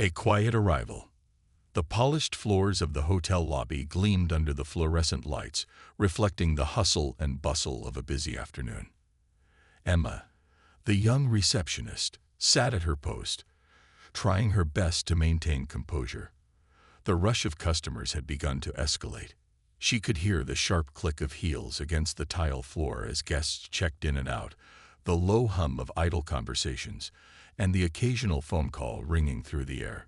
A quiet arrival. The polished floors of the hotel lobby gleamed under the fluorescent lights, reflecting the hustle and bustle of a busy afternoon. Emma, the young receptionist, sat at her post, trying her best to maintain composure. The rush of customers had begun to escalate. She could hear the sharp click of heels against the tile floor as guests checked in and out, the low hum of idle conversations, and the occasional phone call ringing through the air.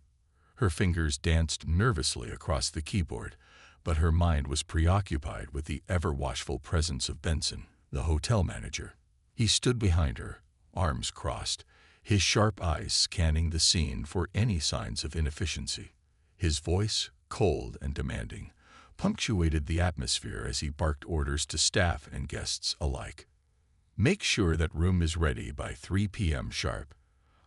Her fingers danced nervously across the keyboard, but her mind was preoccupied with the ever-watchful presence of Benson, the hotel manager. He stood behind her, arms crossed, his sharp eyes scanning the scene for any signs of inefficiency. His voice, cold and demanding, punctuated the atmosphere as he barked orders to staff and guests alike. "Make sure that room is ready by 3 p.m. sharp.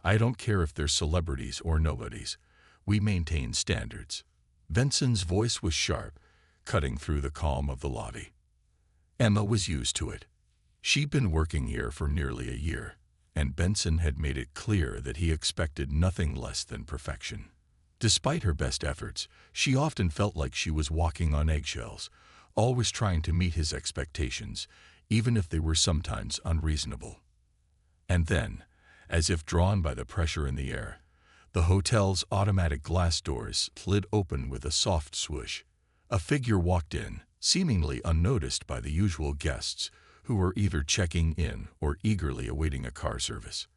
I don't care if they're celebrities or nobodies. We maintain standards." Benson's voice was sharp, cutting through the calm of the lobby. Emma was used to it. She'd been working here for nearly a year, and Benson had made it clear that he expected nothing less than perfection. Despite her best efforts, she often felt like she was walking on eggshells, always trying to meet his expectations, even if they were sometimes unreasonable. And then, as if drawn by the pressure in the air, the hotel's automatic glass doors slid open with a soft swoosh. A figure walked in, seemingly unnoticed by the usual guests, who were either checking in or eagerly awaiting a car service.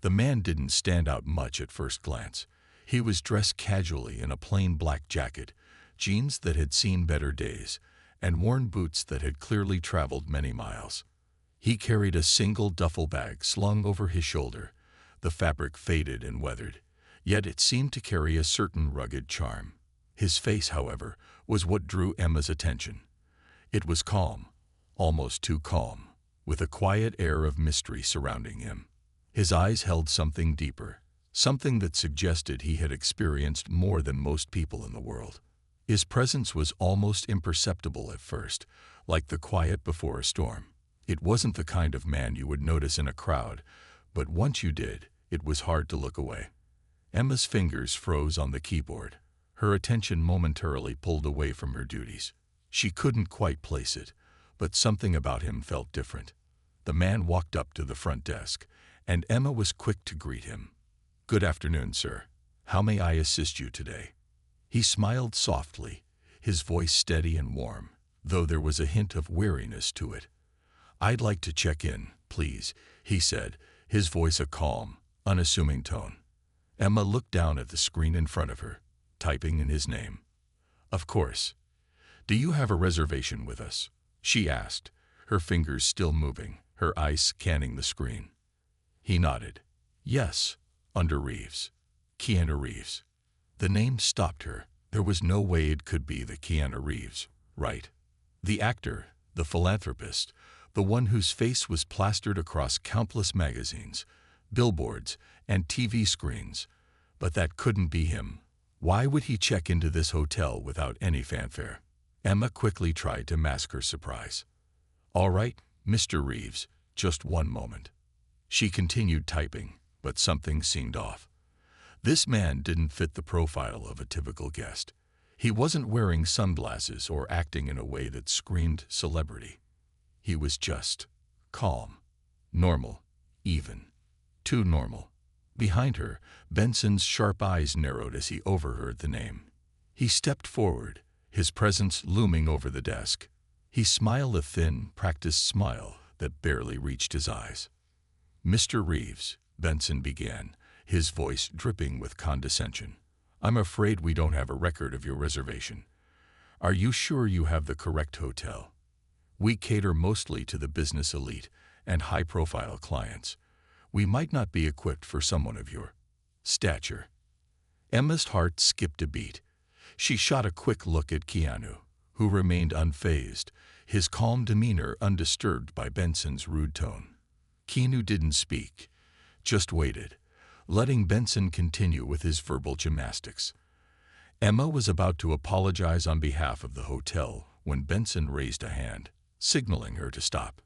The man didn't stand out much at first glance. He was dressed casually in a plain black jacket, jeans that had seen better days, and worn boots that had clearly traveled many miles. He carried a single duffel bag slung over his shoulder, the fabric faded and weathered, yet it seemed to carry a certain rugged charm. His face, however, was what drew Emma's attention. It was calm, almost too calm, with a quiet air of mystery surrounding him. His eyes held something deeper, something that suggested he had experienced more than most people in the world. His presence was almost imperceptible at first, like the quiet before a storm. It wasn't the kind of man you would notice in a crowd, but once you did, it was hard to look away. Emma's fingers froze on the keyboard, her attention momentarily pulled away from her duties. She couldn't quite place it, but something about him felt different. The man walked up to the front desk, and Emma was quick to greet him. "Good afternoon, sir. How may I assist you today?" He smiled softly, his voice steady and warm, though there was a hint of weariness to it. "I'd like to check in, please," he said, his voice a calm, unassuming tone. Emma looked down at the screen in front of her, typing in his name. "Of course. Do you have a reservation with us?" she asked, her fingers still moving, her eyes scanning the screen. He nodded. "Yes, under Reeves. Keanu Reeves." The name stopped her. There was no way it could be the Keanu Reeves, right? The actor, the philanthropist, the one whose face was plastered across countless magazines, billboards, and TV screens. But that couldn't be him. Why would he check into this hotel without any fanfare? Emma quickly tried to mask her surprise. "All right, Mr. Reeves, just one moment." She continued typing, but something seemed off. This man didn't fit the profile of a typical guest. He wasn't wearing sunglasses or acting in a way that screamed celebrity. He was just calm, normal, even. Too normal. Behind her, Benson's sharp eyes narrowed as he overheard the name. He stepped forward, his presence looming over the desk. He smiled a thin, practiced smile that barely reached his eyes. "Mr. Reeves," Benson began, his voice dripping with condescension, "I'm afraid we don't have a record of your reservation. Are you sure you have the correct hotel? We cater mostly to the business elite and high-profile clients. We might not be equipped for someone of your stature." Emma's heart skipped a beat. She shot a quick look at Keanu, who remained unfazed, his calm demeanor undisturbed by Benson's rude tone. Keanu didn't speak, just waited, letting Benson continue with his verbal gymnastics. Emma was about to apologize on behalf of the hotel when Benson raised a hand, signaling her to stop.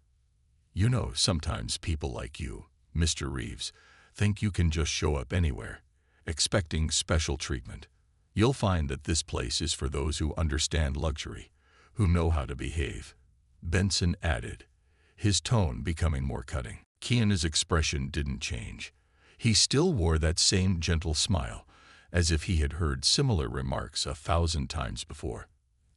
"You know, sometimes people like you, Mr. Reeves, think you can just show up anywhere expecting special treatment. You'll find that this place is for those who understand luxury, who know how to behave, Benson added, his tone becoming more cutting. Keanu's expression didn't change. He still wore that same gentle smile, as if he had heard similar remarks 1,000 times before.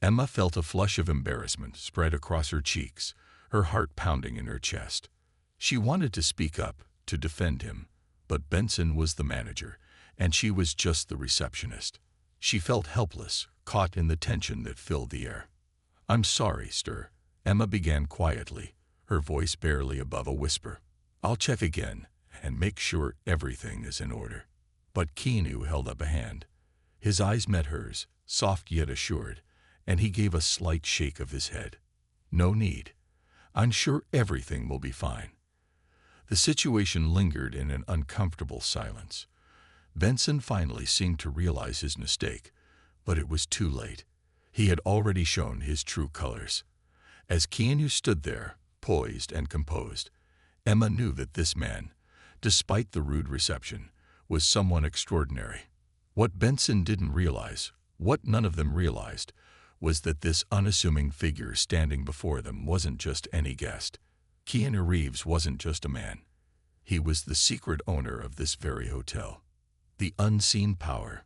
Emma felt a flush of embarrassment spread across her cheeks, her heart pounding in her chest. She wanted to speak up, to defend him, but Benson was the manager, and she was just the receptionist. She felt helpless, caught in the tension that filled the air. "I'm sorry, sir," Emma began quietly, her voice barely above a whisper. "I'll check again and make sure everything is in order." But Keanu held up a hand. His eyes met hers, soft yet assured, and he gave a slight shake of his head. "No need. I'm sure everything will be fine." The situation lingered in an uncomfortable silence. Benson finally seemed to realize his mistake, but it was too late. He had already shown his true colors. As Keanu stood there, poised and composed, Emma knew that this man, despite the rude reception, was someone extraordinary. What Benson didn't realize, what none of them realized, was that this unassuming figure standing before them wasn't just any guest. Keanu Reeves wasn't just a man. He was the secret owner of this very hotel. The unseen power.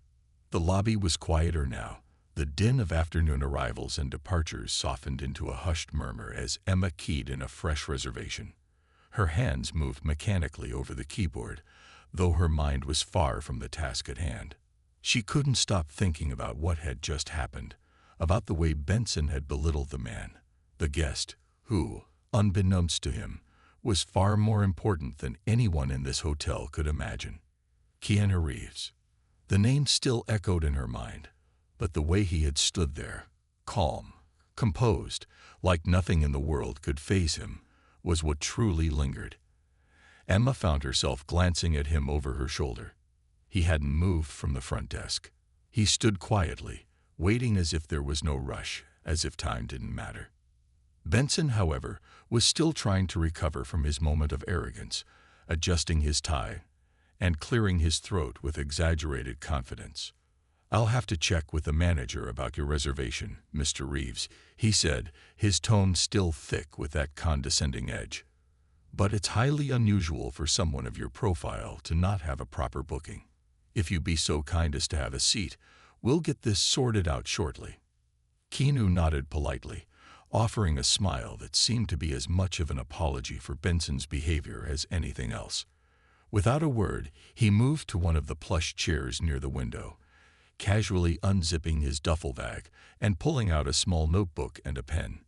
The lobby was quieter now. The din of afternoon arrivals and departures softened into a hushed murmur as Emma keyed in a fresh reservation. Her hands moved mechanically over the keyboard, though her mind was far from the task at hand. She couldn't stop thinking about what had just happened, about the way Benson had belittled the man, the guest, who, unbeknownst to him, was far more important than anyone in this hotel could imagine. Keanu Reeves. The name still echoed in her mind, but the way he had stood there, calm, composed, like nothing in the world could faze him, was what truly lingered. Emma found herself glancing at him over her shoulder. He hadn't moved from the front desk. He stood quietly, waiting as if there was no rush, as if time didn't matter. Benson, however, was still trying to recover from his moment of arrogance, adjusting his tie and clearing his throat with exaggerated confidence. "I'll have to check with the manager about your reservation, Mr. Reeves," he said, his tone still thick with that condescending edge. "But it's highly unusual for someone of your profile to not have a proper booking. If you'd be so kind as to have a seat, we'll get this sorted out shortly." Keanu nodded politely, offering a smile that seemed to be as much of an apology for Benson's behavior as anything else. Without a word, he moved to one of the plush chairs near the window, casually unzipping his duffel bag and pulling out a small notebook and a pen.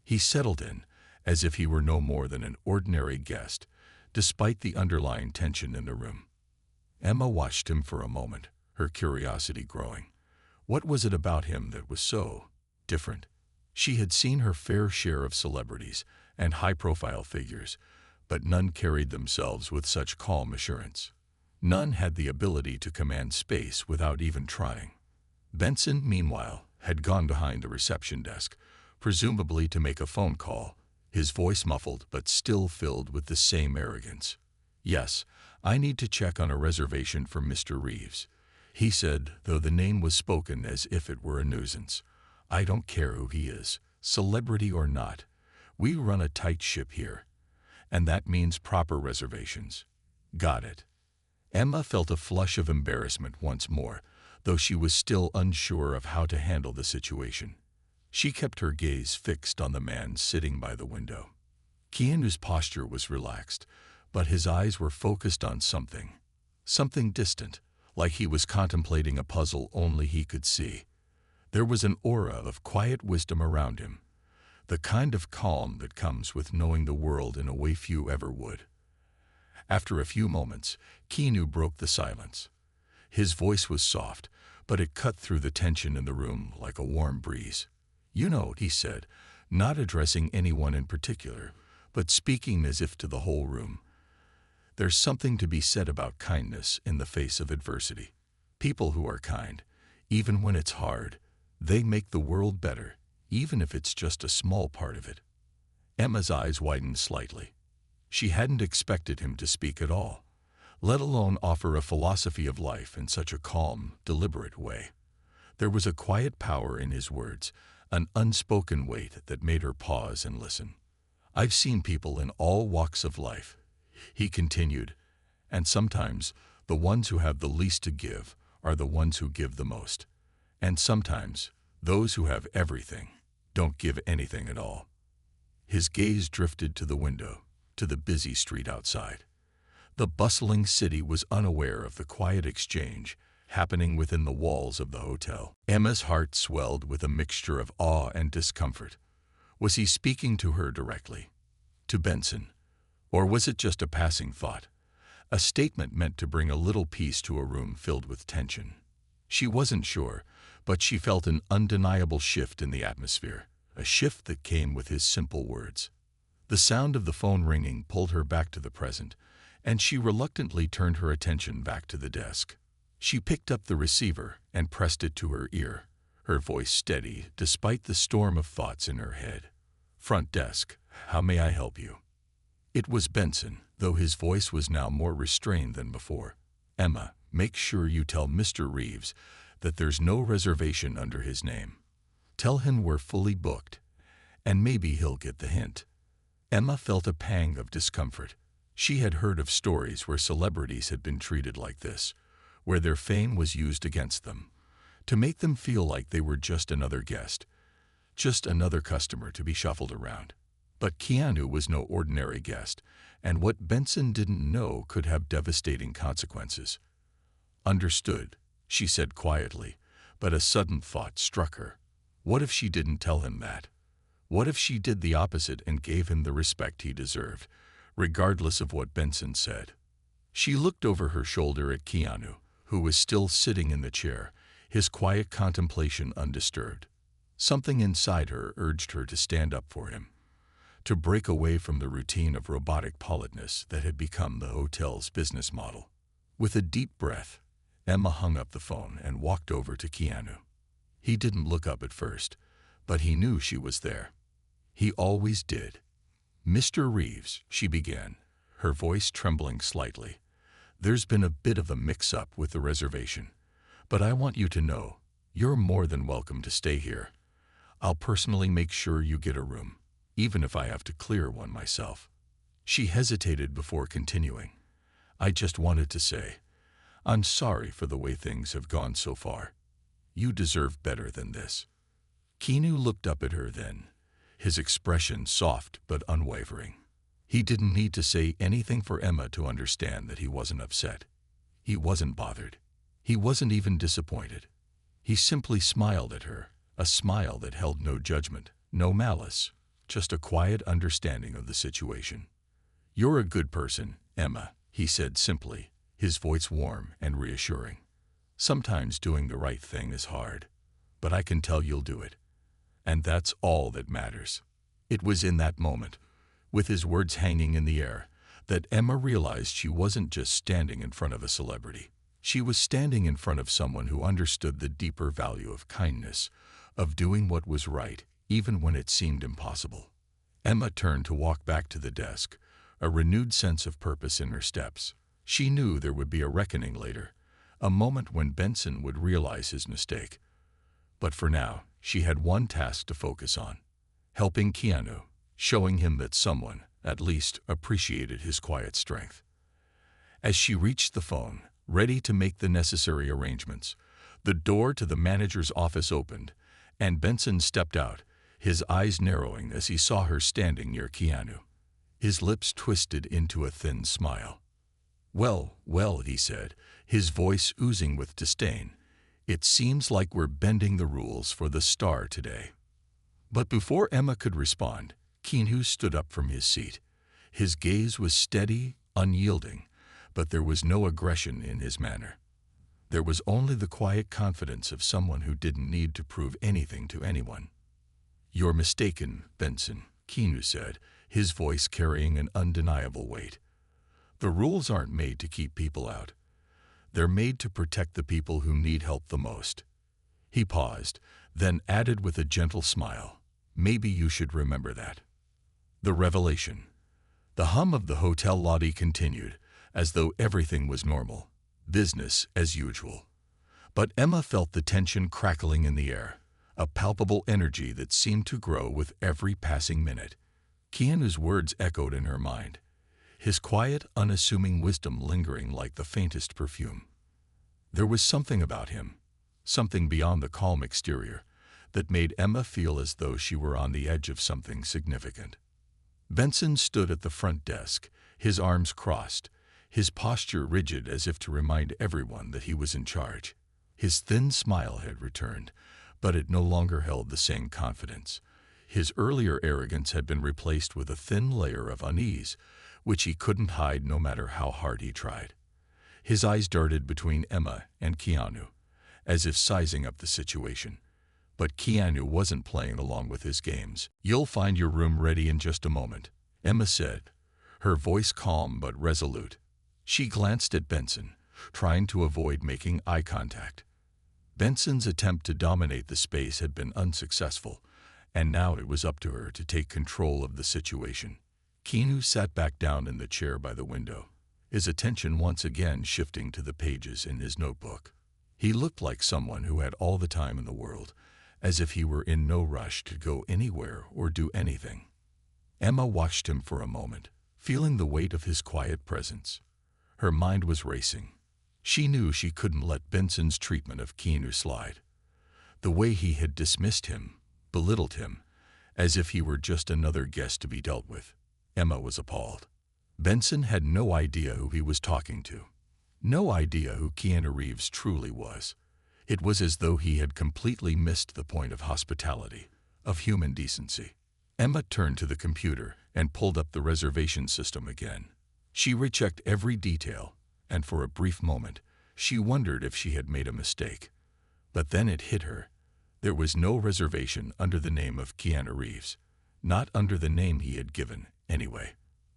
He settled in, as if he were no more than an ordinary guest, despite the underlying tension in the room. Emma watched him for a moment, her curiosity growing. What was it about him that was so different? She had seen her fair share of celebrities and high-profile figures, but none carried themselves with such calm assurance. None had the ability to command space without even trying. Benson, meanwhile, had gone behind the reception desk, presumably to make a phone call, his voice muffled but still filled with the same arrogance. "Yes, I need to check on a reservation for Mr. Reeves," he said, though the name was spoken as if it were a nuisance. "I don't care who he is, celebrity or not. We run a tight ship here, and that means proper reservations." "Got it." Emma felt a flush of embarrassment once more, though she was still unsure of how to handle the situation. She kept her gaze fixed on the man sitting by the window. Keanu's posture was relaxed, but his eyes were focused on something distant, like he was contemplating a puzzle only he could see. There was an aura of quiet wisdom around him, the kind of calm that comes with knowing the world in a way few ever would. After a few moments, Keanu broke the silence. His voice was soft, but it cut through the tension in the room like a warm breeze. "You know," he said, not addressing anyone in particular, but speaking as if to the whole room, "there's something to be said about kindness in the face of adversity. People who are kind, even when it's hard, they make the world better, even if it's just a small part of it." Emma's eyes widened slightly. She hadn't expected him to speak at all. let alone offer a philosophy of life in such a calm, deliberate way. There was a quiet power in his words, an unspoken weight that made her pause and listen. "I've seen people in all walks of life," he continued, "and sometimes the ones who have the least to give are the ones who give the most. And sometimes those who have everything don't give anything at all." His gaze drifted to the window, to the busy street outside. The bustling city was unaware of the quiet exchange happening within the walls of the hotel. Emma's heart swelled with a mixture of awe and discomfort. Was he speaking to her directly? To Benson? Or was it just a passing thought? A statement meant to bring a little peace to a room filled with tension. She wasn't sure, but she felt an undeniable shift in the atmosphere, a shift that came with his simple words. The sound of the phone ringing pulled her back to the present, and she reluctantly turned her attention back to the desk. She picked up the receiver and pressed it to her ear, her voice steady despite the storm of thoughts in her head. "Front desk, how may I help you?" It was Benson, though his voice was now more restrained than before. "Emma, make sure you tell Mr. Reeves that there's no reservation under his name. Tell him we're fully booked, and maybe he'll get the hint." Emma felt a pang of discomfort. She had heard of stories where celebrities had been treated like this, where their fame was used against them, to make them feel like they were just another guest, just another customer to be shuffled around. But Keanu was no ordinary guest, and what Benson didn't know could have devastating consequences. "Understood," she said quietly, but a sudden thought struck her. What if she didn't tell him that? What if she did the opposite and gave him the respect he deserved, regardless of what Benson said? She looked over her shoulder at Keanu, who was still sitting in the chair, his quiet contemplation undisturbed. Something inside her urged her to stand up for him, to break away from the routine of robotic politeness that had become the hotel's business model. With a deep breath, Emma hung up the phone and walked over to Keanu. He didn't look up at first, but he knew she was there. He always did. "Mr. Reeves," she began, her voice trembling slightly, "there's been a bit of a mix-up with the reservation, but I want you to know you're more than welcome to stay here. I'll personally make sure you get a room, even if I have to clear one myself." She hesitated before continuing. "I just wanted to say, I'm sorry for the way things have gone so far. You deserve better than this." Keanu looked up at her then, his expression soft but unwavering. He didn't need to say anything for Emma to understand that he wasn't upset. He wasn't bothered. He wasn't even disappointed. He simply smiled at her, a smile that held no judgment, no malice, just a quiet understanding of the situation. "You're a good person, Emma," he said simply, his voice warm and reassuring. "Sometimes doing the right thing is hard, but I can tell you'll do it. And that's all that matters." It was in that moment, with his words hanging in the air, that Emma realized she wasn't just standing in front of a celebrity. She was standing in front of someone who understood the deeper value of kindness, of doing what was right, even when it seemed impossible. Emma turned to walk back to the desk, a renewed sense of purpose in her steps. She knew there would be a reckoning later, a moment when Benson would realize his mistake. But for now, she had one task to focus on: helping Keanu, showing him that someone, at least, appreciated his quiet strength. As she reached the phone, ready to make the necessary arrangements, the door to the manager's office opened, and Benson stepped out, his eyes narrowing as he saw her standing near Keanu. His lips twisted into a thin smile. "Well, well," he said, his voice oozing with disdain. "It seems like we're bending the rules for the star today." But before Emma could respond, Keanu stood up from his seat. His gaze was steady, unyielding, but there was no aggression in his manner. There was only the quiet confidence of someone who didn't need to prove anything to anyone. "You're mistaken, Benson," Keanu said, his voice carrying an undeniable weight. "The rules aren't made to keep people out. They're made to protect the people who need help the most." He paused, then added with a gentle smile, "Maybe you should remember that." The revelation. The hum of the hotel lobby continued, as though everything was normal, business as usual. But Emma felt the tension crackling in the air, a palpable energy that seemed to grow with every passing minute. Keanu's words echoed in her mind, his quiet, unassuming wisdom lingering like the faintest perfume. There was something about him, something beyond the calm exterior, that made Emma feel as though she were on the edge of something significant. Benson stood at the front desk, his arms crossed, his posture rigid as if to remind everyone that he was in charge. His thin smile had returned, but it no longer held the same confidence. His earlier arrogance had been replaced with a thin layer of unease, which he couldn't hide no matter how hard he tried. His eyes darted between Emma and Keanu, as if sizing up the situation. But Keanu wasn't playing along with his games. "You'll find your room ready in just a moment," Emma said, her voice calm but resolute. She glanced at Benson, trying to avoid making eye contact. Benson's attempt to dominate the space had been unsuccessful, and now it was up to her to take control of the situation. Keanu sat back down in the chair by the window, his attention once again shifting to the pages in his notebook. He looked like someone who had all the time in the world, as if he were in no rush to go anywhere or do anything. Emma watched him for a moment, feeling the weight of his quiet presence. Her mind was racing. She knew she couldn't let Benson's treatment of Keanu slide. The way he had dismissed him, belittled him, as if he were just another guest to be dealt with. Emma was appalled. Benson had no idea who he was talking to. No idea who Keanu Reeves truly was. It was as though he had completely missed the point of hospitality, of human decency. Emma turned to the computer and pulled up the reservation system again. She rechecked every detail, and for a brief moment, she wondered if she had made a mistake. But then it hit her. There was no reservation under the name of Keanu Reeves. Not under the name he had given, anyway.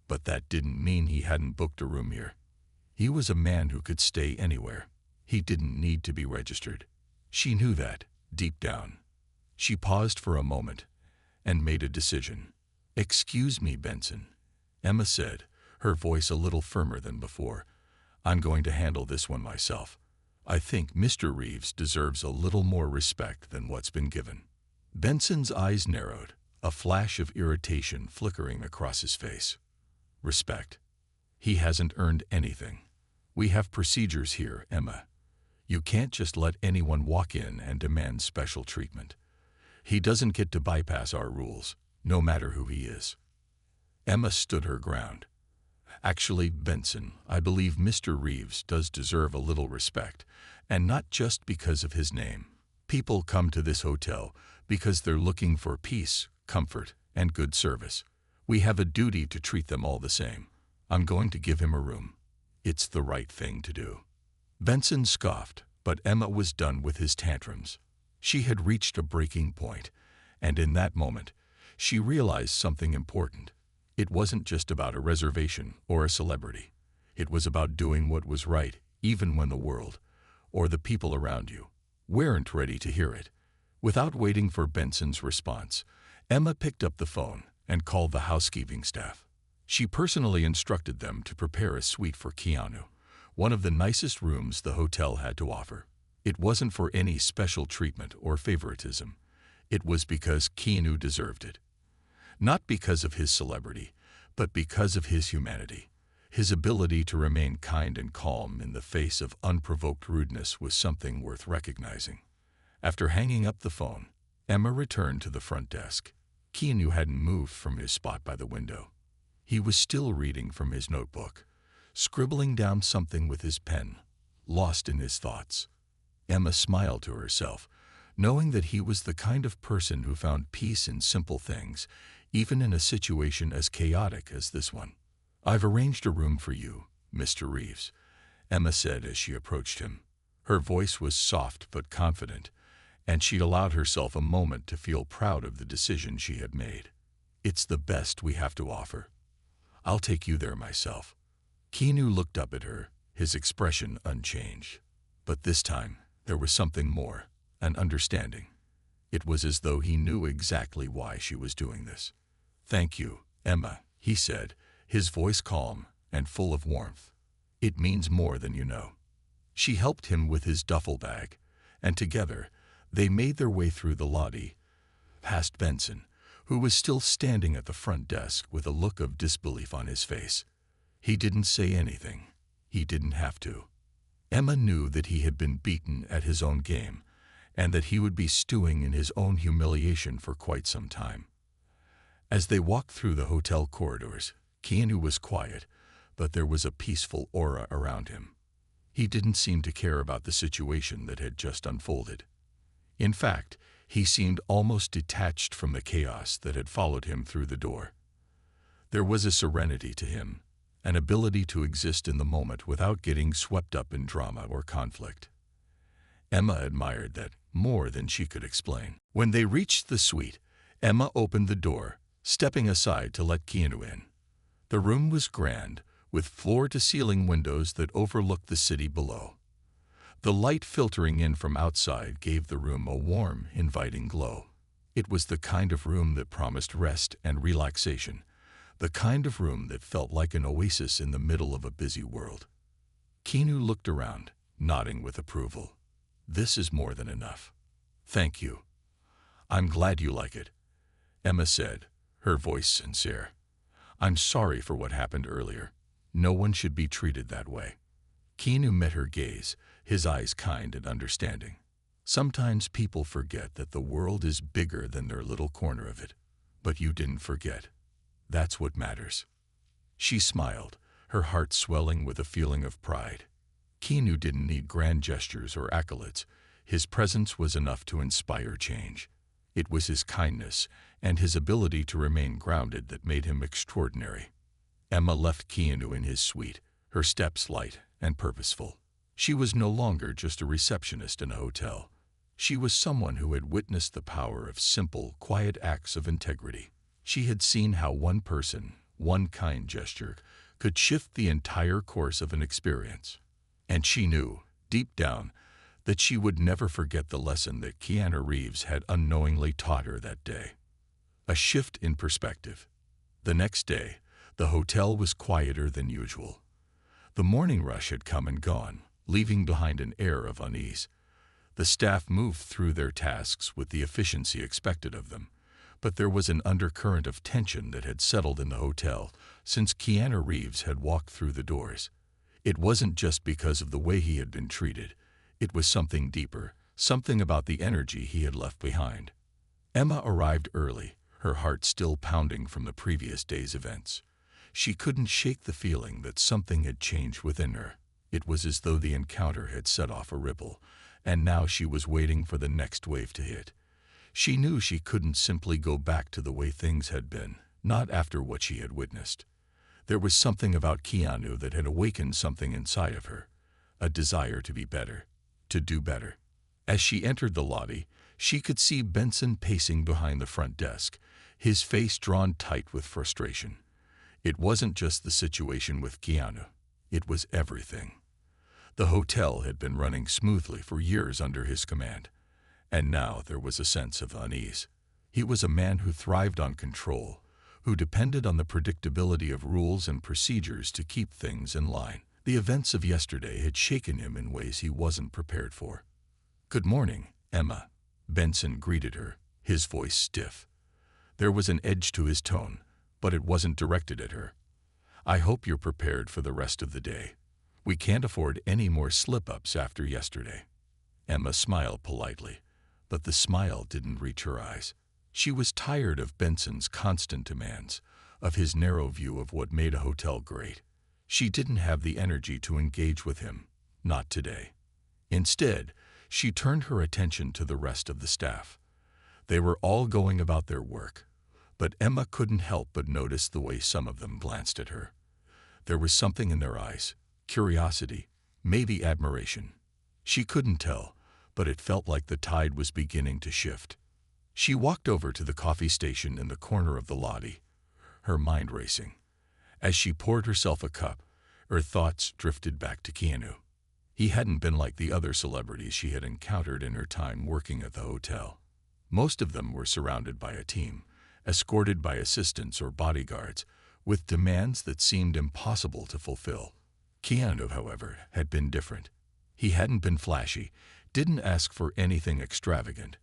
But that didn't mean he hadn't booked a room here. He was a man who could stay anywhere. He didn't need to be registered. She knew that, deep down. She paused for a moment and made a decision. "Excuse me, Benson," Emma said, her voice a little firmer than before. "I'm going to handle this one myself. I think Mr. Reeves deserves a little more respect than what's been given." Benson's eyes narrowed, a flash of irritation flickering across his face. "Respect? He hasn't earned anything. We have procedures here, Emma. You can't just let anyone walk in and demand special treatment. He doesn't get to bypass our rules, no matter who he is." Emma stood her ground. "Actually, Benson, I believe Mr. Reeves does deserve a little respect, and not just because of his name. People come to this hotel because they're looking for peace, comfort, and good service. We have a duty to treat them all the same. I'm going to give him a room. It's the right thing to do." Benson scoffed, but Emma was done with his tantrums. She had reached a breaking point, and in that moment, she realized something important. It wasn't just about a reservation or a celebrity. It was about doing what was right, even when the world, or the people around you, weren't ready to hear it. Without waiting for Benson's response, Emma picked up the phone and called the housekeeping staff. She personally instructed them to prepare a suite for Keanu, one of the nicest rooms the hotel had to offer. It wasn't for any special treatment or favoritism. It was because Keanu deserved it. Not because of his celebrity, but because of his humanity. His ability to remain kind and calm in the face of unprovoked rudeness was something worth recognizing. After hanging up the phone, Emma returned to the front desk. Keanu hadn't moved from his spot by the window. He was still reading from his notebook, scribbling down something with his pen, lost in his thoughts. Emma smiled to herself, knowing that he was the kind of person who found peace in simple things, even in a situation as chaotic as this one. "I've arranged a room for you, Mr. Reeves," Emma said as she approached him. Her voice was soft but confident, and she allowed herself a moment to feel proud of the decision she had made. "It's the best we have to offer. I'll take you there myself." Keanu looked up at her, his expression unchanged. But this time, there was something more, an understanding. It was as though he knew exactly why she was doing this. "Thank you, Emma," he said, his voice calm and full of warmth. It means more than you know. She helped him with his duffel bag, and together they made their way through the lobby, past Benson, who was still standing at the front desk with a look of disbelief on his face. He didn't say anything. He didn't have to. Emma knew that he had been beaten at his own game, and that he would be stewing in his own humiliation for quite some time. As they walked through the hotel corridors, Keanu was quiet, but there was a peaceful aura around him. He didn't seem to care about the situation that had just unfolded. In fact, he seemed almost detached from the chaos that had followed him through the door. There was a serenity to him, an ability to exist in the moment without getting swept up in drama or conflict. Emma admired that more than she could explain. When they reached the suite, Emma opened the door, stepping aside to let Keanu in. The room was grand, with floor-to-ceiling windows that overlooked the city below. The light filtering in from outside gave the room a warm, inviting glow. It was the kind of room that promised rest and relaxation, the kind of room that felt like an oasis in the middle of a busy world. Keanu looked around, nodding with approval. "This is more than enough. Thank you. I'm glad you like it," Emma said, her voice sincere. "I'm sorry for what happened earlier. No one should be treated that way." Keanu met her gaze, his eyes kind and understanding. Sometimes people forget that the world is bigger than their little corner of it. But you didn't forget. That's what matters. She smiled, her heart swelling with a feeling of pride. Keanu didn't need grand gestures or accolades. His presence was enough to inspire change. It was his kindness and his ability to remain grounded that made him extraordinary. Emma left Keanu in his suite, her steps light and purposeful. She was no longer just a receptionist in a hotel. She was someone who had witnessed the power of simple, quiet acts of integrity. She had seen how one person, one kind gesture, could shift the entire course of an experience. And she knew, deep down, that she would never forget the lesson that Keanu Reeves had unknowingly taught her that day. A shift in perspective. The next day, the hotel was quieter than usual. The morning rush had come and gone, leaving behind an air of unease. The staff moved through their tasks with the efficiency expected of them, but there was an undercurrent of tension that had settled in the hotel since Keanu Reeves had walked through the doors. It wasn't just because of the way he had been treated. It was something deeper, something about the energy he had left behind. Emma arrived early, her heart still pounding from the previous day's events. She couldn't shake the feeling that something had changed within her. It was as though the encounter had set off a ripple, and now she was waiting for the next wave to hit. She knew she couldn't simply go back to the way things had been, not after what she had witnessed. There was something about Keanu that had awakened something inside of her, a desire to be better, to do better. As she entered the lobby, she could see Benson pacing behind the front desk, his face drawn tight with frustration. It wasn't just the situation with Keanu. It was everything. The hotel had been running smoothly for years under his command, and now there was a sense of unease. He was a man who thrived on control, who depended on the predictability of rules and procedures to keep things in line. The events of yesterday had shaken him in ways he wasn't prepared for. "Good morning, Emma," Benson greeted her, his voice stiff. There was an edge to his tone, but it wasn't directed at her. "I hope you're prepared for the rest of the day. We can't afford any more slip-ups after yesterday." Emma smiled politely, but the smile didn't reach her eyes. She was tired of Benson's constant demands, of his narrow view of what made a hotel great. She didn't have the energy to engage with him, not today. Instead, she turned her attention to the rest of the staff. They were all going about their work, but Emma couldn't help but notice the way some of them glanced at her. There was something in their eyes, curiosity, maybe admiration. She couldn't tell, but it felt like the tide was beginning to shift. She walked over to the coffee station in the corner of the lobby, her mind racing. As she poured herself a cup, her thoughts drifted back to Keanu. He hadn't been like the other celebrities she had encountered in her time working at the hotel. Most of them were surrounded by a team, escorted by assistants or bodyguards, with demands that seemed impossible to fulfill. Keanu, however, had been different. He hadn't been flashy, didn't ask for anything extravagant,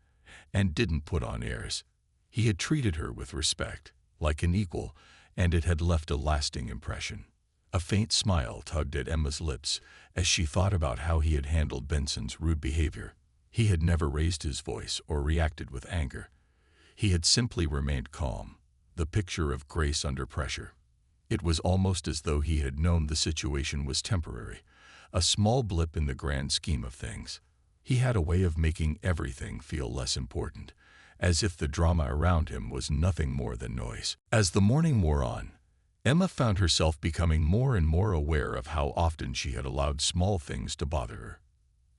and didn't put on airs. He had treated her with respect, like an equal, and it had left a lasting impression. A faint smile tugged at Emma's lips as she thought about how he had handled Benson's rude behavior. He had never raised his voice or reacted with anger. He had simply remained calm, the picture of grace under pressure. It was almost as though he had known the situation was temporary, a small blip in the grand scheme of things. He had a way of making everything feel less important, as if the drama around him was nothing more than noise. As the morning wore on, Emma found herself becoming more and more aware of how often she had allowed small things to bother her.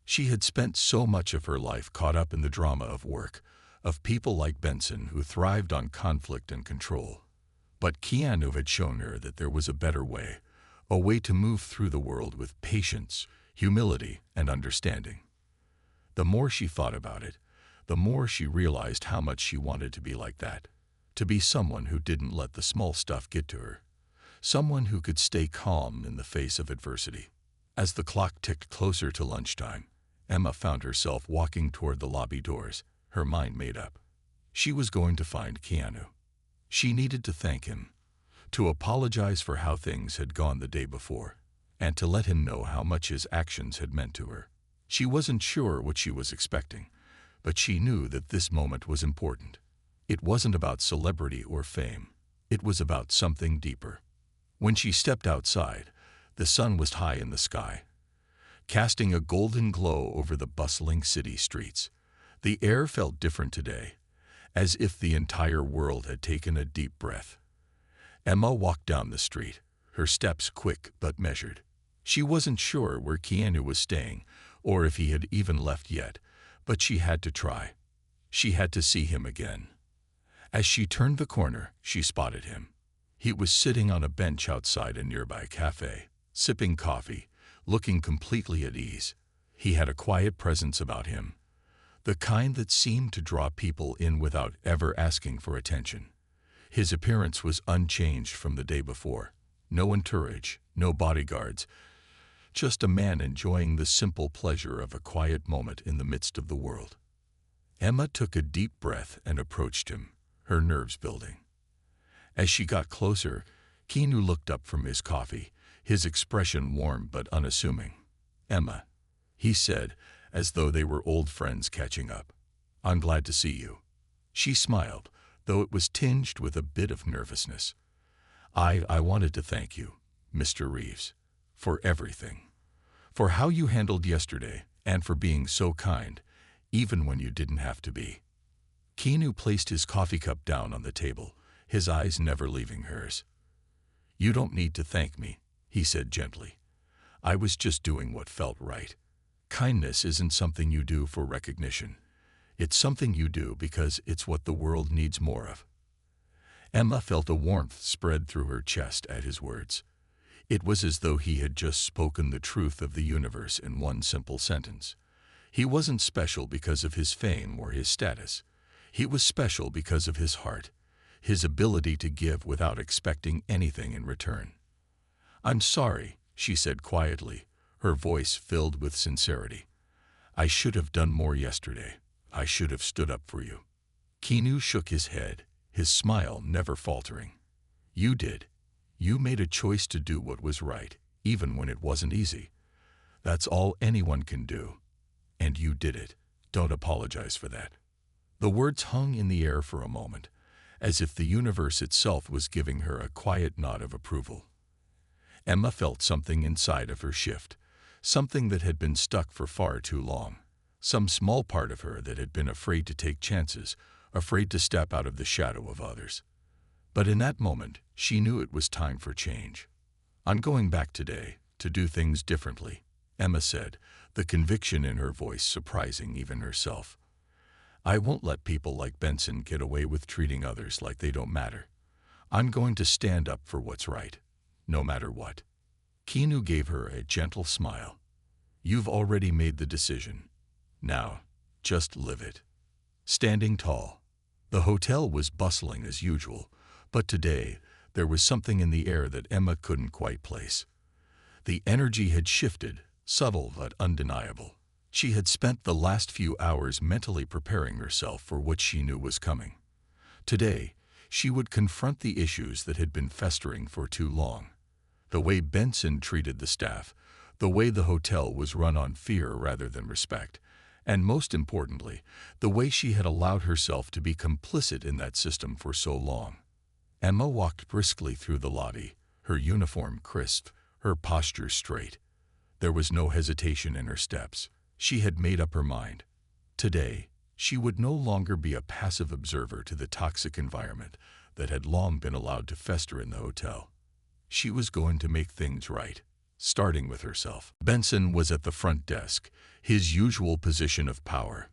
She had spent so much of her life caught up in the drama of work, of people like Benson who thrived on conflict and control. But Keanu had shown her that there was a better way, a way to move through the world with patience, humility, and understanding. The more she thought about it, the more she realized how much she wanted to be like that, to be someone who didn't let the small stuff get to her, someone who could stay calm in the face of adversity. As the clock ticked closer to lunchtime, Emma found herself walking toward the lobby doors, her mind made up. She was going to find Keanu. She needed to thank him, to apologize for how things had gone the day before, and to let him know how much his actions had meant to her. She wasn't sure what she was expecting, but she knew that this moment was important. It wasn't about celebrity or fame. It was about something deeper. When she stepped outside, the sun was high in the sky, casting a golden glow over the bustling city streets. The air felt different today, as if the entire world had taken a deep breath. Emma walked down the street, her steps quick but measured. She wasn't sure where Keanu was staying, or if he had even left yet, but she had to try. She had to see him again. As she turned the corner, she spotted him. He was sitting on a bench outside a nearby cafe, sipping coffee, looking completely at ease. He had a quiet presence about him, the kind that seemed to draw people in without ever asking for attention. His appearance was unchanged from the day before. No entourage, no bodyguards, just a man enjoying the simple pleasure of a quiet moment in the midst of the world. Emma took a deep breath and approached him, her nerves building. As she got closer, Keanu looked up from his coffee, his expression warm but unassuming. "Emma," he said, as though they were old friends catching up. "I'm glad to see you." She smiled, though it was tinged with a bit of nervousness. I wanted to thank you, Mr. Reeves, for everything. For how you handled yesterday, and for being so kind, even when you didn't have to be." Keanu placed his coffee cup down on the table, his eyes never leaving hers. "You don't need to thank me," he said gently. "I was just doing what felt right. Kindness isn't something you do for recognition. It's something you do because it's what the world needs more of." Emma felt a warmth spread through her chest at his words. It was as though he had just spoken the truth of the universe in one simple sentence. He wasn't special because of his fame or his status. He was special because of his heart, his ability to give without expecting anything in return. "I'm sorry," she said quietly, her voice filled with sincerity. "I should have done more yesterday. I should have stood up for you." Keanu shook his head, his smile never faltering. "You did. You made a choice to do what was right, even when it wasn't easy. That's all anyone can do. And you did it. Don't apologize for that." The words hung in the air for a moment, as if the universe itself was giving her a quiet nod of approval. Emma felt something inside of her shift, something that had been stuck for far too long, some small part of her that had been afraid to take chances, afraid to step out of the shadow of others. But in that moment, she knew it was time for change. "I'm going back today, to do things differently," Emma said, the conviction in her voice surprising even herself. "I won't let people like Benson get away with treating others like they don't matter. I'm going to stand up for what's right, no matter what." Keanu gave her a gentle smile. "You've already made the decision. Now, just live it." Standing tall, the hotel was bustling as usual, but today there was something in the air that Emma couldn't quite place. The energy had shifted, subtle but undeniable. She had spent the last few hours mentally preparing herself for what she knew was coming. Today, she would confront the issues that had been festering for too long. The way Benson treated the staff, the way the hotel was run on fear rather than respect, and most importantly, the way she had allowed herself to be complicit in that system for so long. Emma walked briskly through the lobby, her uniform crisp, her posture straight. There was no hesitation in her steps. She had made up her mind. Today, she would no longer be a passive observer to the toxic environment that had long been allowed to fester in the hotel. She was going to make things right, starting with herself. Benson was at the front desk, his usual position of power.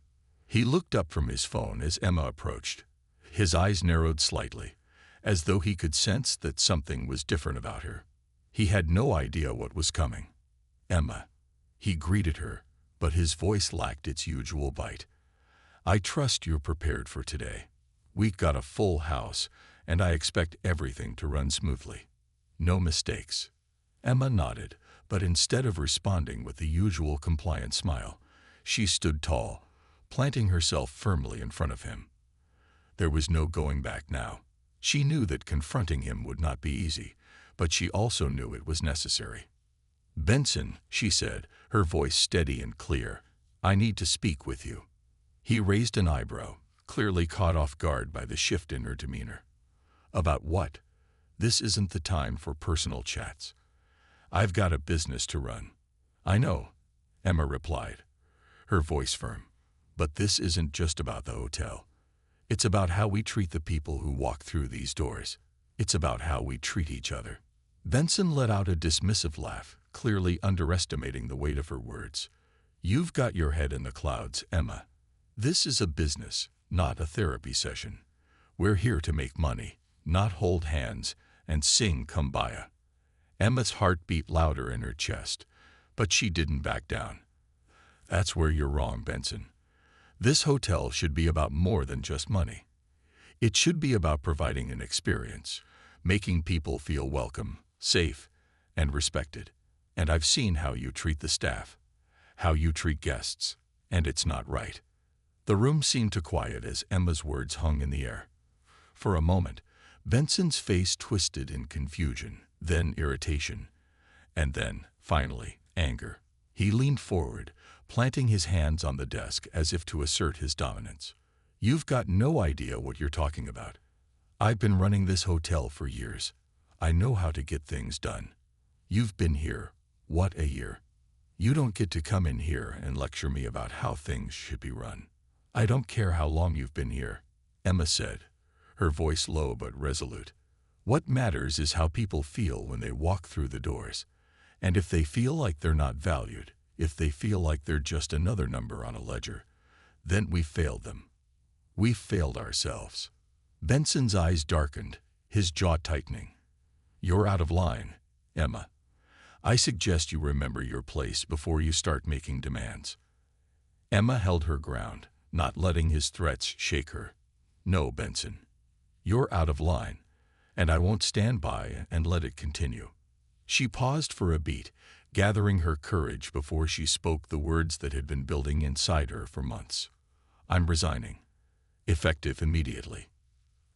He looked up from his phone as Emma approached. His eyes narrowed slightly, as though he could sense that something was different about her. He had no idea what was coming. Emma. He greeted her, but his voice lacked its usual bite. I trust you're prepared for today. We've got a full house, and I expect everything to run smoothly. No mistakes. Emma nodded, but instead of responding with the usual compliant smile, she stood tall, planting herself firmly in front of him. There was no going back now. She knew that confronting him would not be easy, but she also knew it was necessary. Benson, she said, her voice steady and clear, I need to speak with you. He raised an eyebrow, clearly caught off guard by the shift in her demeanor. About what? This isn't the time for personal chats. I've got a business to run. I know, Emma replied, her voice firm. But this isn't just about the hotel. It's about how we treat the people who walk through these doors. It's about how we treat each other. Benson let out a dismissive laugh, clearly underestimating the weight of her words. You've got your head in the clouds, Emma. This is a business, not a therapy session. We're here to make money, not hold hands and sing Kumbaya. Emma's heart beat louder in her chest, but she didn't back down. That's where you're wrong, Benson. This hotel should be about more than just money. It should be about providing an experience, making people feel welcome, safe, and respected. And I've seen how you treat the staff, how you treat guests, and it's not right. The room seemed to quiet as Emma's words hung in the air. For a moment, Benson's face twisted in confusion, then irritation, and then, finally, anger. He leaned forward, planting his hands on the desk as if to assert his dominance. You've got no idea what you're talking about. I've been running this hotel for years. I know how to get things done. You've been here, what, a year? You don't get to come in here and lecture me about how things should be run. I don't care how long you've been here, Emma said, her voice low but resolute. What matters is how people feel when they walk through the doors. And if they feel like they're not valued, if they feel like they're just another number on a ledger, then we've failed them. We've failed ourselves. Benson's eyes darkened, his jaw tightening. You're out of line, Emma. I suggest you remember your place before you start making demands. Emma held her ground, not letting his threats shake her. No, Benson. You're out of line, and I won't stand by and let it continue. She paused for a beat, gathering her courage before she spoke the words that had been building inside her for months. I'm resigning. Effective immediately.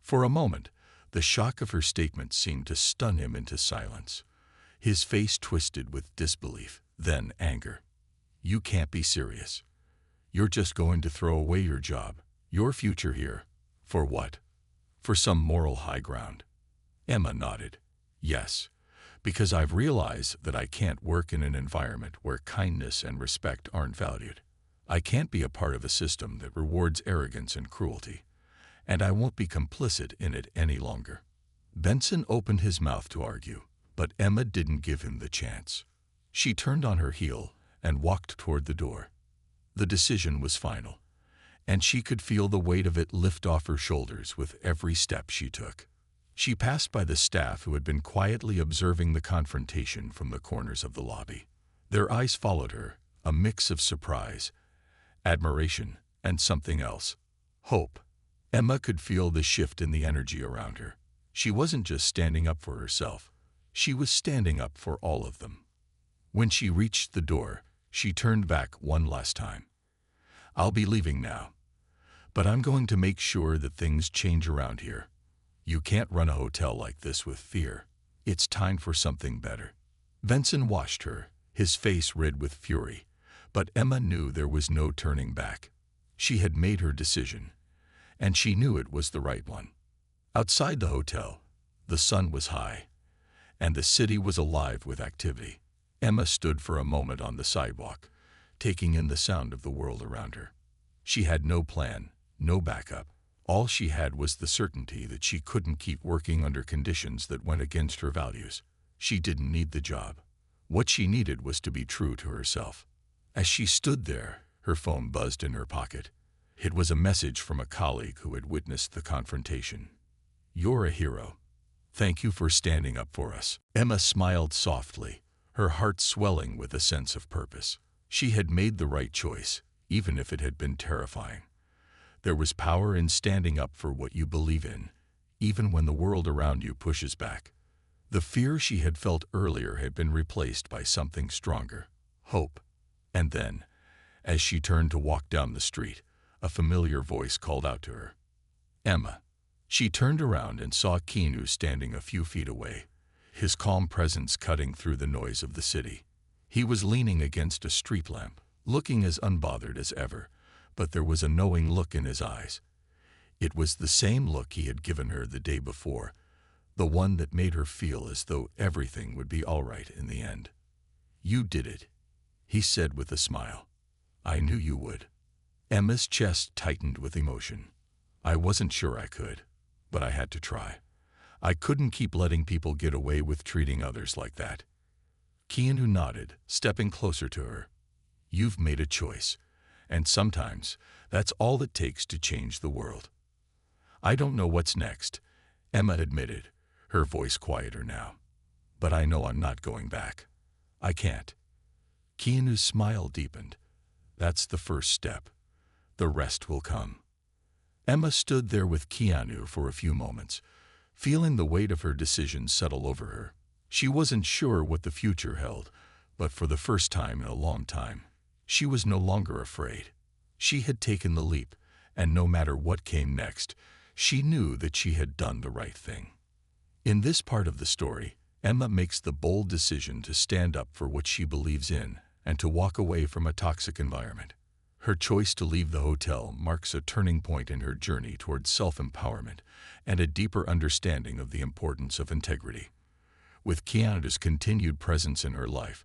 For a moment, the shock of her statement seemed to stun him into silence. His face twisted with disbelief, then anger. You can't be serious. You're just going to throw away your job, your future here. For what? For some moral high ground? Emma nodded. Yes, because I've realized that I can't work in an environment where kindness and respect aren't valued. I can't be a part of a system that rewards arrogance and cruelty, and I won't be complicit in it any longer. Benson opened his mouth to argue, but Emma didn't give him the chance. She turned on her heel and walked toward the door. The decision was final, and she could feel the weight of it lift off her shoulders with every step she took. She passed by the staff who had been quietly observing the confrontation from the corners of the lobby. Their eyes followed her, a mix of surprise, admiration, and something else. Hope. Emma could feel the shift in the energy around her. She wasn't just standing up for herself. She was standing up for all of them. When she reached the door, she turned back one last time. "I'll be leaving now. But I'm going to make sure that things change around here. You can't run a hotel like this with fear. It's time for something better." Benson watched her, his face red with fury, but Emma knew there was no turning back. She had made her decision, and she knew it was the right one. Outside the hotel, the sun was high, and the city was alive with activity. Emma stood for a moment on the sidewalk, taking in the sound of the world around her. She had no plan, no backup. All she had was the certainty that she couldn't keep working under conditions that went against her values. She didn't need the job. What she needed was to be true to herself. As she stood there, her phone buzzed in her pocket. It was a message from a colleague who had witnessed the confrontation. "You're a hero. Thank you for standing up for us." Emma smiled softly, her heart swelling with a sense of purpose. She had made the right choice, even if it had been terrifying. There was power in standing up for what you believe in, even when the world around you pushes back. The fear she had felt earlier had been replaced by something stronger, hope. And then, as she turned to walk down the street, a familiar voice called out to her, "Emma." She turned around and saw Keanu standing a few feet away, his calm presence cutting through the noise of the city. He was leaning against a street lamp, looking as unbothered as ever, but there was a knowing look in his eyes. It was the same look he had given her the day before, the one that made her feel as though everything would be all right in the end. "You did it," he said with a smile. "I knew you would." Emma's chest tightened with emotion. "I wasn't sure I could, but I had to try. I couldn't keep letting people get away with treating others like that." Keanu nodded, stepping closer to her. "You've made a choice, and sometimes that's all it takes to change the world." "I don't know what's next," Emma admitted, her voice quieter now. "But I know I'm not going back. I can't." Keanu's smile deepened. "That's the first step. The rest will come." Emma stood there with Keanu for a few moments, feeling the weight of her decision settle over her. She wasn't sure what the future held, but for the first time in a long time, she was no longer afraid. She had taken the leap, and no matter what came next, she knew that she had done the right thing. In this part of the story, Emma makes the bold decision to stand up for what she believes in and to walk away from a toxic environment. Her choice to leave the hotel marks a turning point in her journey towards self-empowerment and a deeper understanding of the importance of integrity. With Keanu's continued presence in her life,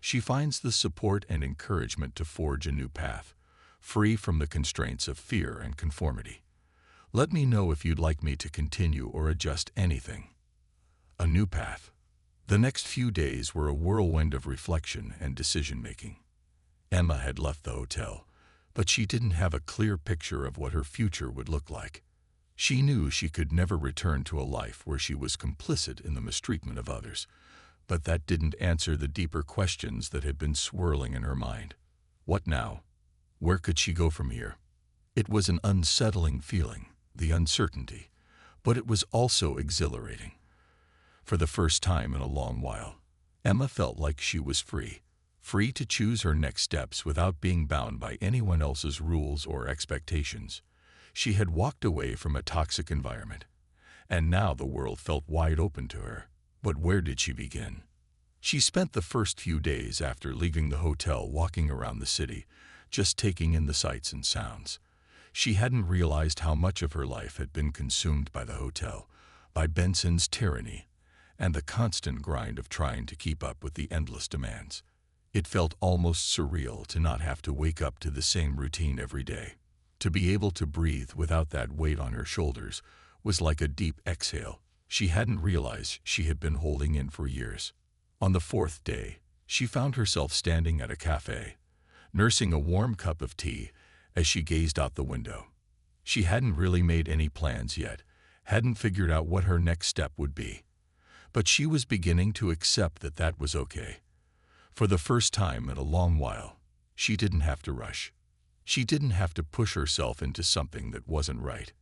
she finds the support and encouragement to forge a new path, free from the constraints of fear and conformity. Let me know if you'd like me to continue or adjust anything. A new path. The next few days were a whirlwind of reflection and decision-making. Emma had left the hotel, but she didn't have a clear picture of what her future would look like. She knew she could never return to a life where she was complicit in the mistreatment of others, but that didn't answer the deeper questions that had been swirling in her mind. What now? Where could she go from here? It was an unsettling feeling, the uncertainty, but it was also exhilarating. For the first time in a long while, Emma felt like she was free to choose her next steps without being bound by anyone else's rules or expectations. She had walked away from a toxic environment, and now the world felt wide open to her. But where did she begin? She spent the first few days after leaving the hotel walking around the city, just taking in the sights and sounds. She hadn't realized how much of her life had been consumed by the hotel, by Benson's tyranny, and the constant grind of trying to keep up with the endless demands. It felt almost surreal to not have to wake up to the same routine every day. To be able to breathe without that weight on her shoulders was like a deep exhale she hadn't realized she had been holding in for years. On the fourth day, she found herself standing at a cafe, nursing a warm cup of tea as she gazed out the window. She hadn't really made any plans yet, hadn't figured out what her next step would be. But she was beginning to accept that that was okay. For the first time in a long while, she didn't have to rush. She didn't have to push herself into something that wasn't right.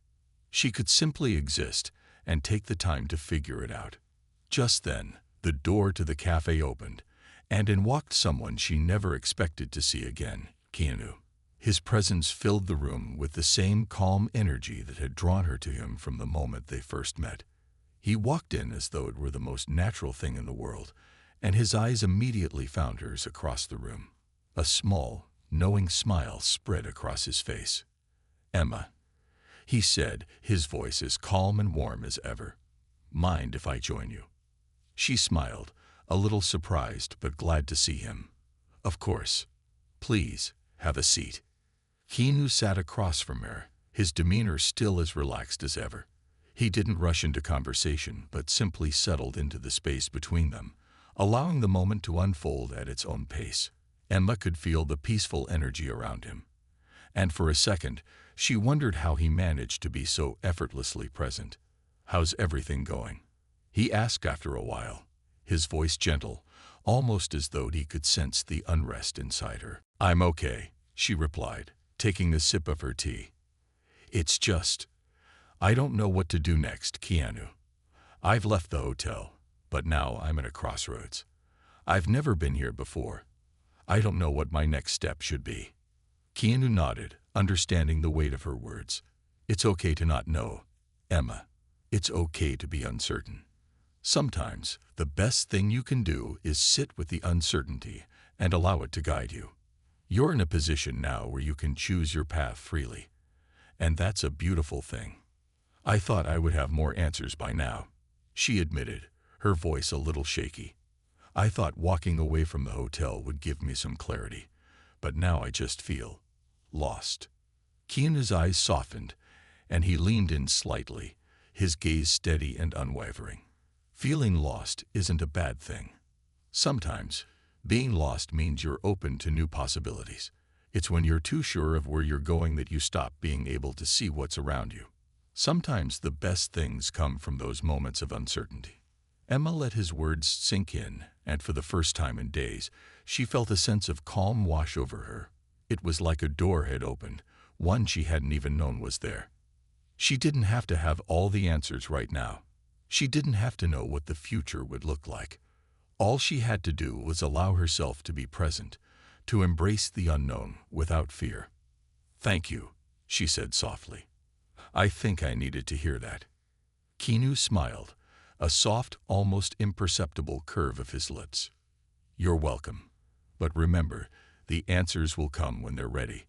She could simply exist and take the time to figure it out. Just then, the door to the cafe opened, And in walked someone she never expected to see again, Keanu. His presence filled the room with the same calm energy that had drawn her to him from the moment they first met. He walked in as though it were the most natural thing in the world, and his eyes immediately found hers across the room. A small, knowing smile spread across his face. "Emma," he said, his voice as calm and warm as ever. "Mind if I join you?" She smiled, a little surprised but glad to see him. "Of course. Please, have a seat." Keanu sat across from her, his demeanor still as relaxed as ever. He didn't rush into conversation, but simply settled into the space between them, allowing the moment to unfold at its own pace. Emma could feel the peaceful energy around him, and for a second, she wondered how he managed to be so effortlessly present. "How's everything going?" he asked after a while, his voice gentle, almost as though he could sense the unrest inside her. "I'm okay," she replied, taking a sip of her tea. "It's just, I don't know what to do next, Keanu. I've left the hotel, but now I'm at a crossroads. I've never been here before. I don't know what my next step should be." Keanu nodded, understanding the weight of her words. "It's okay to not know, Emma. It's okay to be uncertain. Sometimes, the best thing you can do is sit with the uncertainty and allow it to guide you. You're in a position now where you can choose your path freely, and that's a beautiful thing." "I thought I would have more answers by now," she admitted, her voice a little shaky. "I thought walking away from the hotel would give me some clarity, but now I just feel lost." Keanu's eyes softened, and he leaned in slightly, his gaze steady and unwavering. Feeling lost isn't a bad thing. Sometimes, being lost means you're open to new possibilities. It's when you're too sure of where you're going that you stop being able to see what's around you. Sometimes the best things come from those moments of uncertainty. Emma let his words sink in, and for the first time in days, she felt a sense of calm wash over her. It was like a door had opened, one she hadn't even known was there. She didn't have to have all the answers right now. She didn't have to know what the future would look like. All she had to do was allow herself to be present, to embrace the unknown without fear. "Thank you," she said softly. "I think I needed to hear that." Keanu smiled, a soft, almost imperceptible curve of his lips. "You're welcome. But remember, the answers will come when they're ready.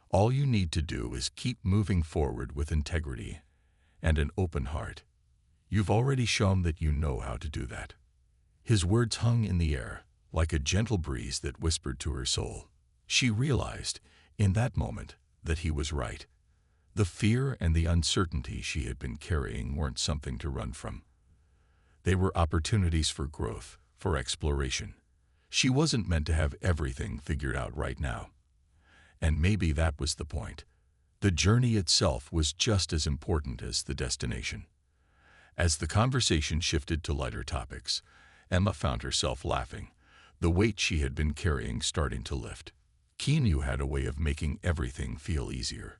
All you need to do is keep moving forward with integrity and an open heart. You've already shown that you know how to do that." His words hung in the air, like a gentle breeze that whispered to her soul. She realized, in that moment, that he was right. The fear and the uncertainty she had been carrying weren't something to run from. They were opportunities for growth, for exploration. She wasn't meant to have everything figured out right now. And maybe that was the point. The journey itself was just as important as the destination. As the conversation shifted to lighter topics, Emma found herself laughing, the weight she had been carrying starting to lift. Keanu had a way of making everything feel easier,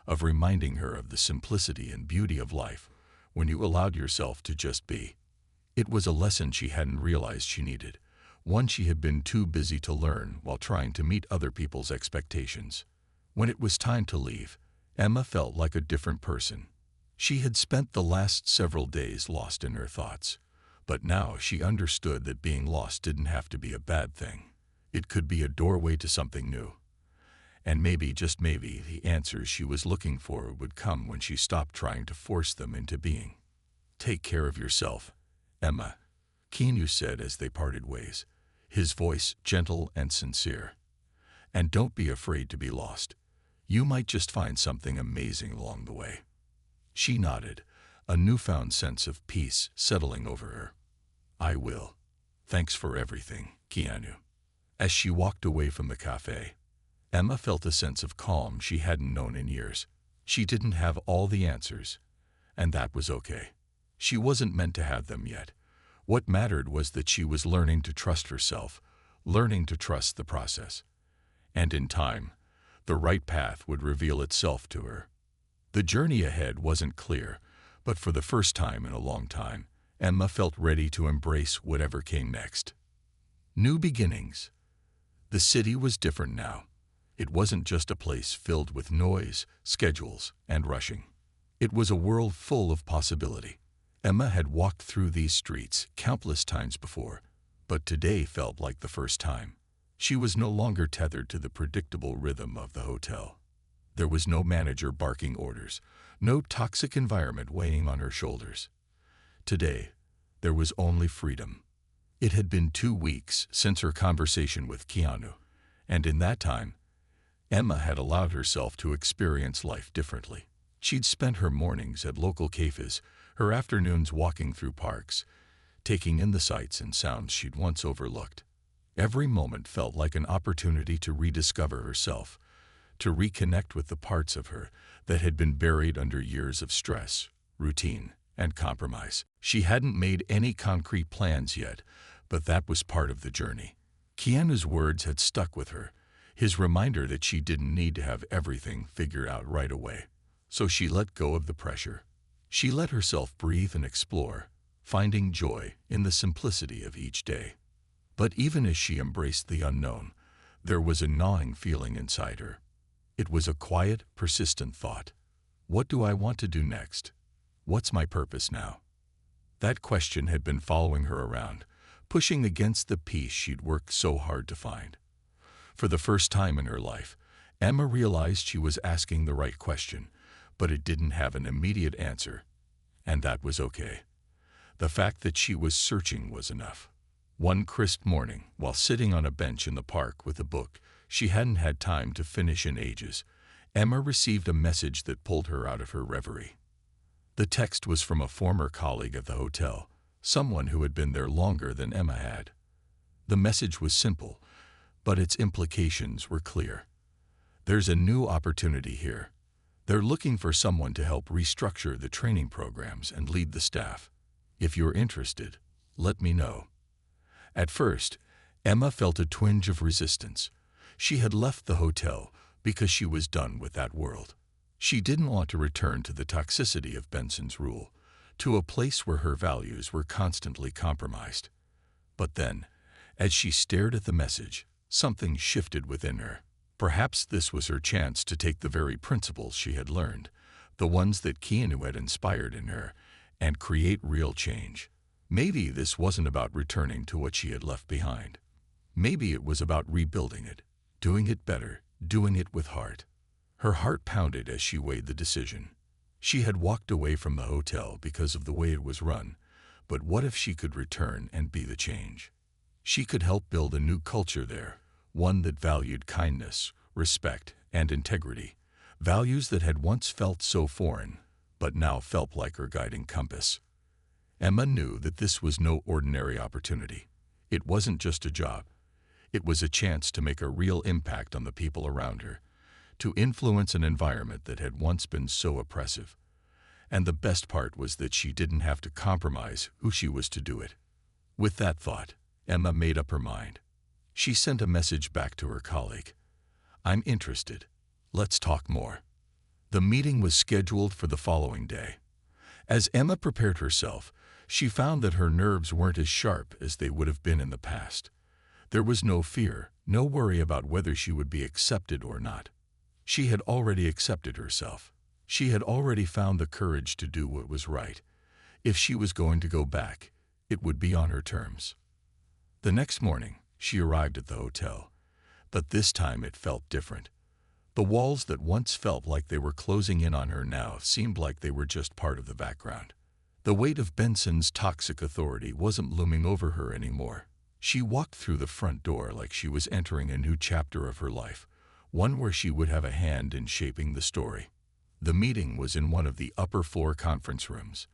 of reminding her of the simplicity and beauty of life when you allowed yourself to just be. It was a lesson she hadn't realized she needed, one she had been too busy to learn while trying to meet other people's expectations. When it was time to leave, Emma felt like a different person. She had spent the last several days lost in her thoughts, but now she understood that being lost didn't have to be a bad thing. It could be a doorway to something new. And maybe, just maybe, the answers she was looking for would come when she stopped trying to force them into being. "Take care of yourself, Emma," Keanu said as they parted ways, his voice gentle and sincere. "And don't be afraid to be lost. You might just find something amazing along the way." She nodded, a newfound sense of peace settling over her. "I will. Thanks for everything, Keanu." As she walked away from the cafe, Emma felt a sense of calm she hadn't known in years. She didn't have all the answers, and that was okay. She wasn't meant to have them yet. What mattered was that she was learning to trust herself, learning to trust the process. And in time, the right path would reveal itself to her. The journey ahead wasn't clear, but for the first time in a long time, Emma felt ready to embrace whatever came next. New beginnings. The city was different now. It wasn't just a place filled with noise, schedules, and rushing. It was a world full of possibility. Emma had walked through these streets countless times before, but today felt like the first time. She was no longer tethered to the predictable rhythm of the hotel. There was no manager barking orders, no toxic environment weighing on her shoulders. Today, there was only freedom. It had been 2 weeks since her conversation with Keanu, and in that time, Emma had allowed herself to experience life differently. She'd spent her mornings at local cafes, her afternoons walking through parks, taking in the sights and sounds she'd once overlooked. Every moment felt like an opportunity to rediscover herself, to reconnect with the parts of her that had been buried under years of stress, routine, and compromise. She hadn't made any concrete plans yet, but that was part of the journey. Keanu's words had stuck with her, his reminder that she didn't need to have everything figured out right away. So she let go of the pressure. She let herself breathe and explore, finding joy in the simplicity of each day. But even as she embraced the unknown, there was a gnawing feeling inside her. It was a quiet, persistent thought. What do I want to do next? What's my purpose now? That question had been following her around, pushing against the peace she'd worked so hard to find. For the first time in her life, Emma realized she was asking the right question, but it didn't have an immediate answer, and that was okay. The fact that she was searching was enough. One crisp morning, while sitting on a bench in the park with a book she hadn't had time to finish in ages, Emma received a message that pulled her out of her reverie. The text was from a former colleague at the hotel, someone who had been there longer than Emma had. The message was simple, but its implications were clear. There's a new opportunity here. They're looking for someone to help restructure the training programs and lead the staff. If you're interested, let me know. At first, Emma felt a twinge of resistance. She had left the hotel because she was done with that world. She didn't want to return to the toxicity of Benson's rule, to a place where her values were constantly compromised. But then, as she stared at the message, something shifted within her. Perhaps this was her chance to take the very principles she had learned, the ones that Keanu had inspired in her, and create real change. Maybe this wasn't about returning to what she had left behind. Maybe it was about rebuilding it, doing it better, doing it with heart. Her heart pounded as she weighed the decision. She had walked away from the hotel because of the way it was run, but what if she could return and be the change? She could help build a new culture there, one that valued kindness, respect, and integrity, values that had once felt so foreign, but now felt like her guiding compass. Emma knew that this was no ordinary opportunity. It wasn't just a job. It was a chance to make a real impact on the people around her, to influence an environment that had once been so oppressive. And the best part was that she didn't have to compromise who she was to do it. With that thought, Emma made up her mind. She sent a message back to her colleague. "I'm interested. Let's talk more." The meeting was scheduled for the following day. As Emma prepared herself, she found that her nerves weren't as sharp as they would have been in the past. There was no fear, no worry about whether she would be accepted or not. She had already accepted herself. She had already found the courage to do what was right. If she was going to go back, it would be on her terms. The next morning, she arrived at the hotel, but this time it felt different. The walls that once felt like they were closing in on her now seemed like they were just part of the background. The weight of Benson's toxic authority wasn't looming over her anymore. She walked through the front door like she was entering a new chapter of her life, one where she would have a hand in shaping the story. The meeting was in one of the upper-floor conference rooms.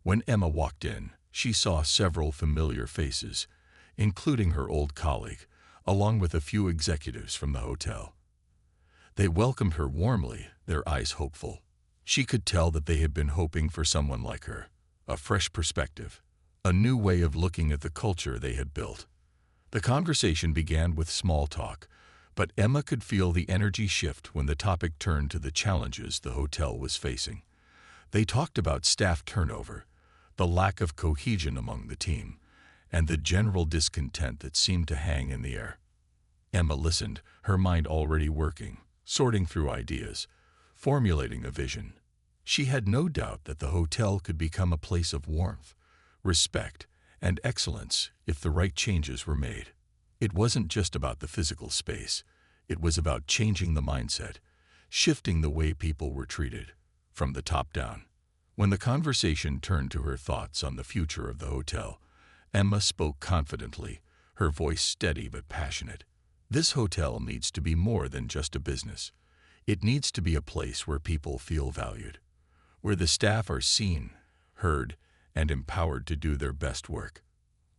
When Emma walked in, she saw several familiar faces, including her old colleague, along with a few executives from the hotel. They welcomed her warmly, their eyes hopeful. She could tell that they had been hoping for someone like her, a fresh perspective, a new way of looking at the culture they had built. The conversation began with small talk, but Emma could feel the energy shift when the topic turned to the challenges the hotel was facing. They talked about staff turnover, the lack of cohesion among the team, and the general discontent that seemed to hang in the air. Emma listened, her mind already working, sorting through ideas, formulating a vision. She had no doubt that the hotel could become a place of warmth, respect, and excellence if the right changes were made. It wasn't just about the physical space. It was about changing the mindset, shifting the way people were treated, from the top down. When the conversation turned to her thoughts on the future of the hotel, Emma spoke confidently, her voice steady but passionate. This hotel needs to be more than just a business. It needs to be a place where people feel valued, where the staff are seen, heard, and empowered to do their best work.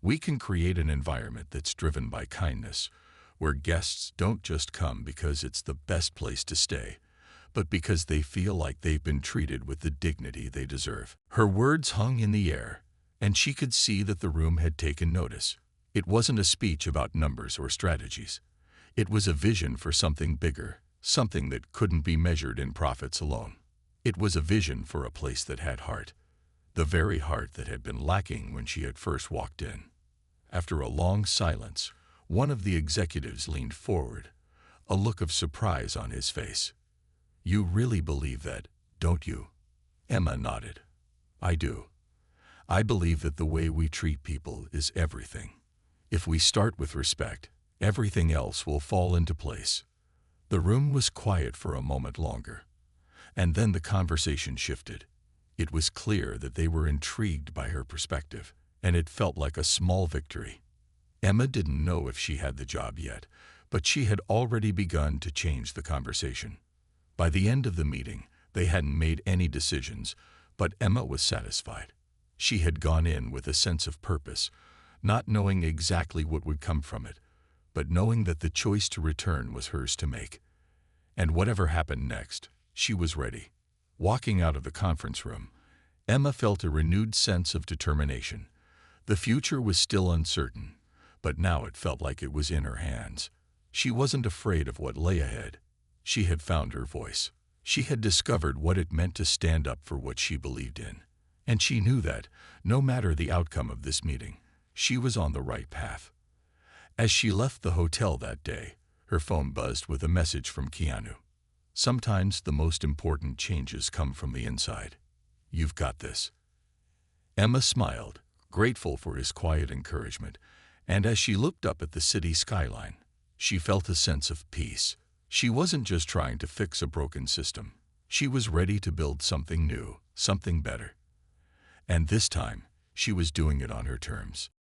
We can create an environment that's driven by kindness, where guests don't just come because it's the best place to stay, but because they feel like they've been treated with the dignity they deserve. Her words hung in the air, and she could see that the room had taken notice. It wasn't a speech about numbers or strategies. It was a vision for something bigger, something that couldn't be measured in profits alone. It was a vision for a place that had heart, the very heart that had been lacking when she had first walked in. After a long silence, one of the executives leaned forward, a look of surprise on his face. "You really believe that, don't you?" Emma nodded. "I do. I believe that the way we treat people is everything. If we start with respect, everything else will fall into place." The room was quiet for a moment longer, and then the conversation shifted. It was clear that they were intrigued by her perspective, and it felt like a small victory. Emma didn't know if she had the job yet, but she had already begun to change the conversation. By the end of the meeting, they hadn't made any decisions, but Emma was satisfied. She had gone in with a sense of purpose, not knowing exactly what would come from it, but knowing that the choice to return was hers to make. And whatever happened next, she was ready. Walking out of the conference room, Emma felt a renewed sense of determination. The future was still uncertain, but now it felt like it was in her hands. She wasn't afraid of what lay ahead. She had found her voice. She had discovered what it meant to stand up for what she believed in. And she knew that, no matter the outcome of this meeting, she was on the right path. As she left the hotel that day, her phone buzzed with a message from Keanu. "Sometimes the most important changes come from the inside. You've got this." Emma smiled, grateful for his quiet encouragement, and as she looked up at the city skyline, she felt a sense of peace. She wasn't just trying to fix a broken system. She was ready to build something new, something better. And this time, she was doing it on her terms.